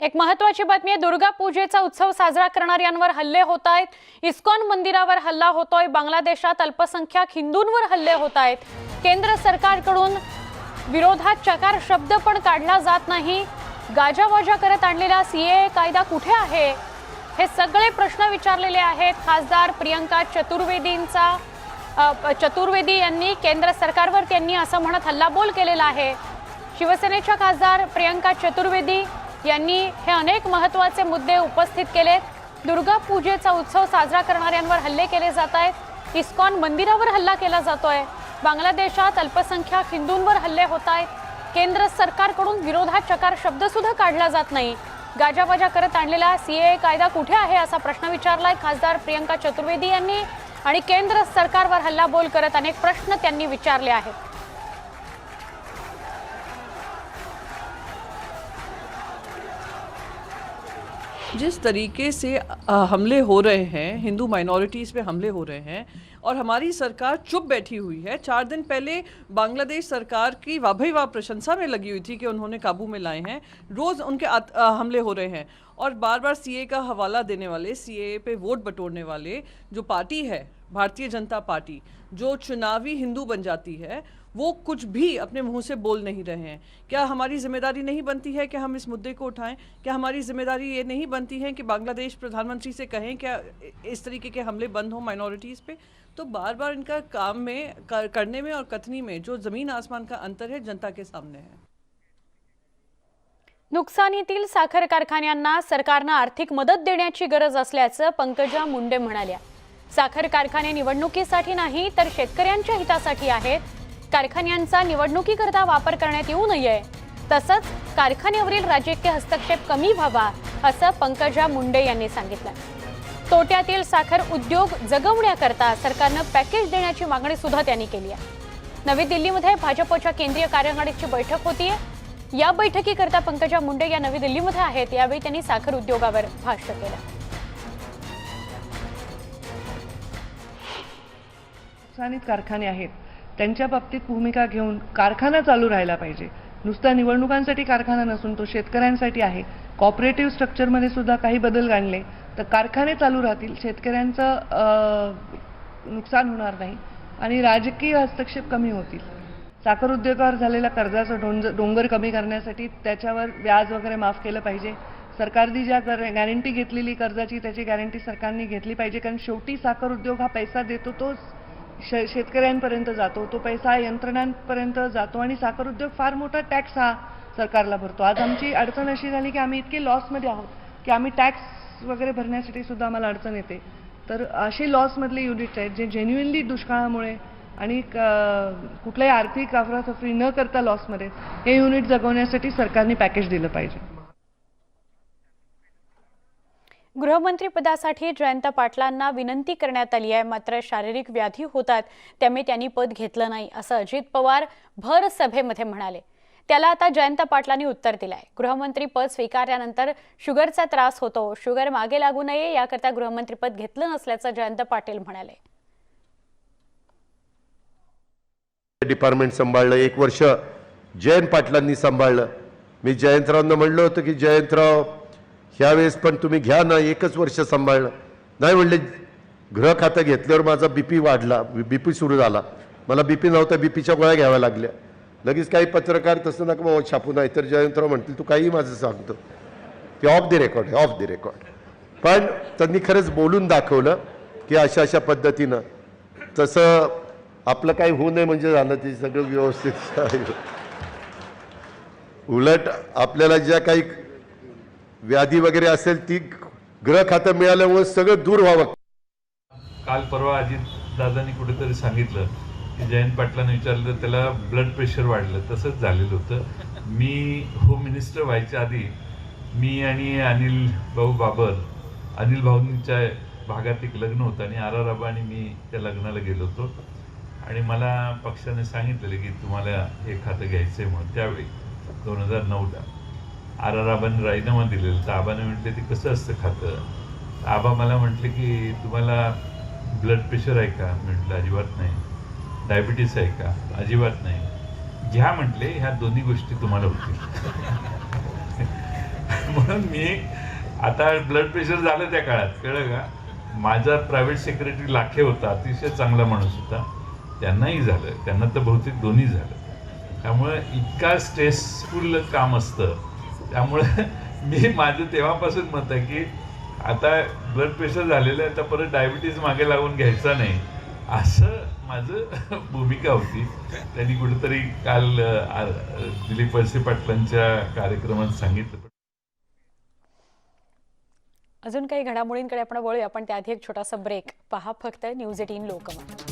एक महत्त्वाची बातमी आहे। दुर्गा पूजेचा उत्सव साजरा करणाऱ्यांवर हल्ले होत आहेत। इस्कॉन मंदिरावर हल्ला होतोय। बांगलादेशात अल्पसंख्याक हिंदूंवर हल्ले होत आहेत। केंद्र सरकारकडून विरोधात चकार शब्द पण काढला जात नाही। गाजावाजा करत आणलेला सीएए कायदा कुठे आहे, हे सगळे प्रश्न विचारलेले आहेत। खासदार प्रियंका चतुर्वेदी यांनी केंद्र सरकारवर त्यांनी असं म्हणत हल्लाबोल केलेला आहे। शिवसेनेच्या खासदार प्रियंका चतुर्वेदी यांनी हे अनेक महत्त्वाचे मुद्दे उपस्थित केलेत। दुर्गा पूजेचा उत्सव साजरा करणाऱ्यांवर हल्ले केले जात आहेत। इस्कॉन मंदिरावर हल्ला केला जातोय। बांगलादेशात अल्पसंख्याक हिंदूंवर हल्ले होत आहेत। केंद्र सरकारकडून विरोधात चकार शब्द सुद्धा काढला जात नाही। गाजावाजा करत आणलेला सीएए कायदा कुठे आहे असा प्रश्न विचारलाय खासदार प्रियंका चतुर्वेदी यांनी आणि केंद्र सरकारवर हल्लाबोल करत अनेक प्रश्न त्यांनी विचारले आहेत। जिस तरीके से हमले हो रहे हैं, हिंदू माइनॉरिटीज़ पे हमले हो रहे हैं और हमारी सरकार चुप बैठी हुई है। 4 दिन पहले बांग्लादेश सरकार की वाह वाह प्रशंसा में लगी हुई थी कि उन्होंने काबू में लाए हैं। रोज़ उनके हमले हो रहे हैं और बार बार सीए का हवाला देने वाले, सीए पे वोट बटोरने वाले जो पार्टी है भारतीय जनता पार्टी, जो चुनावी हिंदू बन जाती है, वो कुछ भी अपने मुंह से बोल नहीं रहे हैं। क्या हमारी जिम्मेदारी नहीं बनती है कि हम इस मुद्दे को उठाएं? क्या हमारी जिम्मेदारी ये नहीं बनती है कि बांग्लादेश प्रधानमंत्री से कहें क्या इस तरीके के हमले बंद हों माइनॉरिटीज़ पे? तो बार बार इनका काम में करने में और कथनी में जो ज़मीन आसमान का अंतर है जनता के सामने है। नुकसानीतील साखर कारखान्यांना सरकारने आर्थिक मदत देण्याची गरज असल्याचं पंकजा मुंडे म्हणाल्या। साखर कारखाने निवडणुकीसाठी नाही तर शेतकऱ्यांच्या हितासाठी आहेत। कारखान्यांचा निवडणुकीकरता वापर करण्यात येऊ नये, तसंच कारखान्यावरील राजकीय हस्तक्षेप कमी व्हावा असं पंकजा मुंडे यांनी सांगितलं। तोट्यातील साखर उद्योग जगवण्याकरता सरकारने पॅकेज देण्याची मागणी सुद्धा त्यांनी केली आहे। नवी दिल्लीमध्ये भाजपच्या केंद्रीय कार्यकारिणीची बैठक होतीये। या बैठकीकरता पंकजा मुंडे या नवी दिल्लीमध्ये आहेत। यावेळी त्यांनी साखर उद्योगावर भाष्य केलं। नुकसानीत कारखाने आहेत, त्यांच्या बाबतीत भूमिका घेऊन कारखाना चालू राहायला पाहिजे। नुसता निवडणुकांसाठी कारखाना नसून तो शेतकऱ्यांसाठी आहे। कॉपरेटिव्ह स्ट्रक्चरमध्ये सुद्धा काही बदल आणले तर कारखाने चालू राहतील, शेतकऱ्यांचं नुकसान होणार नाही आणि राजकीय हस्तक्षेप कमी होतील। साखर उद्योगावर झालेला कर्जाचा डोंगर कमी करण्यासाठी त्याच्यावर व्याज वगैरे माफ केलं पाहिजे। सरकारने ज्या गॅरंटी घेतलेली कर्जाची त्याची गॅरंटी सरकारने घेतली पाहिजे, कारण शेवटी साखर उद्योग हा पैसा देतो तो शेतकऱ्यांपर्यंत जातो, तो पैसा यंत्रणांपर्यंत जातो आणि साखर उद्योग फार मोठा टॅक्स हा सरकारला भरतो। आज आमची अडचण अशी झाली की आम्ही इतके लॉसमध्ये आहोत की आम्ही टॅक्स वगैरे भरण्यासाठी सुद्धा आम्हाला अडचण येते। तर असे लॉसमधले युनिट्स आहेत जे जेन्युइनली दुष्काळामुळे आणि कुठल्याही आर्थिक अफरातफरी न करता लॉसमध्ये, हे युनिट जगवण्यासाठी सरकारने पॅकेज दिलं पाहिजे। गृहमंत्री पदासाठी जयंत पाटलांना विनंती करण्यात आली आहे, मात्र शारीरिक व्याधी होतात त्यामुळे त्यांनी पद घेतलं नाही असं अजित पवार भर सभेमध्ये म्हणाले। त्याला आता जयंत पाटलांनी उत्तर दिलंय। गृहमंत्री पद स्वीकारल्यानंतर शुगरचा त्रास होतो, शुगर मागे लागू नये याकरता गृहमंत्री पद घेतलं नसल्याचं जयंत पाटील म्हणाले। डिपार्टमेंट सांभाळलं, 1 वर्ष जयंत पाटलांनी सांभाळलं। मी जयंतरावांना म्हणलं होतं की जयंतराव ह्यावेळेस पण तुम्ही घ्या ना, 1च वर्ष सांभाळलं नाही म्हणले। गृह खातं घेतल्यावर माझा बीपी वाढला, बीपी सुरू झाला, मला बीपी नव्हता, बीपीच्या गोळ्या घ्याव्या लागल्या। लगेच काही पत्रकार तसं नका मग छापू नाही तर जयंतराव म्हणतील तू काही माझं सांगतो, ते ऑफ द रेकॉर्ड आहे, ऑफ द रेकॉर्ड। पण त्यांनी खरंच बोलून दाखवलं की अशा अशा पद्धतीनं, तसं आपलं काही होऊ नये म्हणजे झालं, ते सगळं व्यवस्थित। उलट आपल्याला ज्या काही व्याधी वगैरे असेल ती गृह खातं मिळाल्यामुळे सगळं दूर व्हावं। काल परवा अजित दादांनी कुठेतरी सांगितलं की जयंत पाटलांनी विचारलं तर त्याला ब्लड प्रेशर वाढलं, तसंच झालेलं होतं। मी होम मिनिस्टर व्हायच्या आधी मी आणि अनिल भाऊंच्या भागात एक लग्न होतं आणि आराराबा आणि मी त्या लग्नाला गेलो होतो आणि मला पक्षाने सांगितलेलं की तुम्हाला हे खातं घ्यायचं आहे म्हणून। त्यावेळी 2009ला आराराबांनी राजीनामा दिलेलं, तर आबाने म्हटले ते कसं असतं खातं? आबा मला म्हटले की तुम्हाला ब्लड प्रेशर आहे का? म्हटलं अजिबात नाही। डायबिटीस आहे का? अजिबात नाही। घ्या म्हटले, ह्या दोन्ही गोष्टी तुम्हाला होतील। म्हणून मी आता ब्लड प्रेशर झालं त्या काळात, कळलं का. माझा प्रायव्हेट सेक्रेटरी लाखे होता, अतिशय चांगला माणूस होता, त्यांनाही झालं, त्यांना तर बहुतेक दोन्ही झालं. त्यामुळे इतका स्ट्रेसफुल काम असतं. त्यामुळे मी माझं तेव्हापासून मत आहे की आता ब्लड प्रेशर झालेलं आहे, आता परत डायबिटीज मागे लागून घ्यायचा नाही, असं माझं भूमिका होती. त्यांनी कुठेतरी काल दिलीप वळसे पाटलांच्या कार्यक्रमात सांगितलं. अजून काही घडामोडींकडे आपण वळूया, पण त्याआधी एक छोटासा ब्रेक. पहा फक्त न्यूज 18 लोकमत.